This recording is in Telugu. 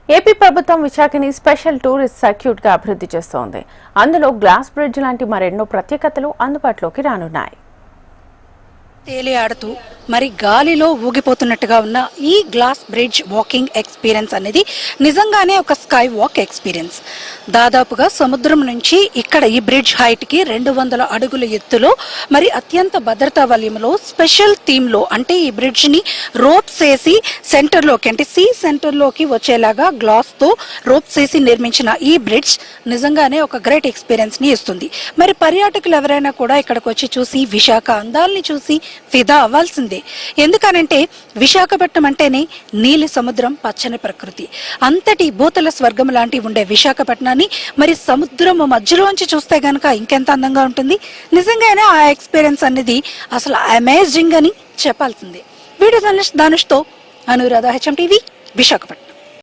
ఏపీ ప్రభుత్వం విశాఖని స్పెషల్ టూరిస్ట్ సర్క్యూట్ గా అభివృద్ధి చేస్తోంది. అందులో గ్లాస్ బ్రిడ్జ్ లాంటి మరెన్నో ప్రత్యేకతలు అందుబాటులోకి రానున్నాయి. తేలియాడుతూ మరి గాలిలో ఊగిపోతున్నట్టుగా ఉన్న ఈ గ్లాస్ బ్రిడ్జ్ వాకింగ్ ఎక్స్పీరియన్స్ అనేది నిజంగానే ఒక స్కై వాక్ ఎక్స్పీరియన్స్. దాదాపుగా సముద్రం నుంచి ఇక్కడ ఈ బ్రిడ్జ్ హైట్ కి 200 అడుగుల ఎత్తులో మరి అత్యంత భద్రతా వలయంలో స్పెషల్ థీమ్ లో అంటే ఈ బ్రిడ్జ్ ని రోప్స్ వేసి సెంటర్లోకి అంటే సీ సెంటర్లోకి వచ్చేలాగా గ్లాస్ తో రోప్స్ వేసి నిర్మించిన ఈ బ్రిడ్జ్ నిజంగానే ఒక గ్రేట్ ఎక్స్పీరియన్స్ ని ఇస్తుంది. మరి పర్యాటకులు ఎవరైనా కూడా ఇక్కడికి వచ్చి చూసి విశాఖ అందాల్ని చూసి ఫిదా అవ్వాల్సిందే. ఎందుకనంటే విశాఖపట్నం అంటేనే నీలి సముద్రం, పచ్చని ప్రకృతి, అంతటి భూతల స్వర్గం లాంటి ఉండే విశాఖపట్నాన్ని మరి సముద్రం మధ్యలోంచి చూస్తే గనక ఇంకెంత అందంగా ఉంటుంది. నిజంగానే ఆ ఎక్స్పీరియన్స్ అనేది అసలు అమేజింగ్ అని చెప్పాల్సిందే. వీడియో జర్నలిస్ట్ ధనుష్తో అనురాధ, HM TV, విశాఖపట్నం.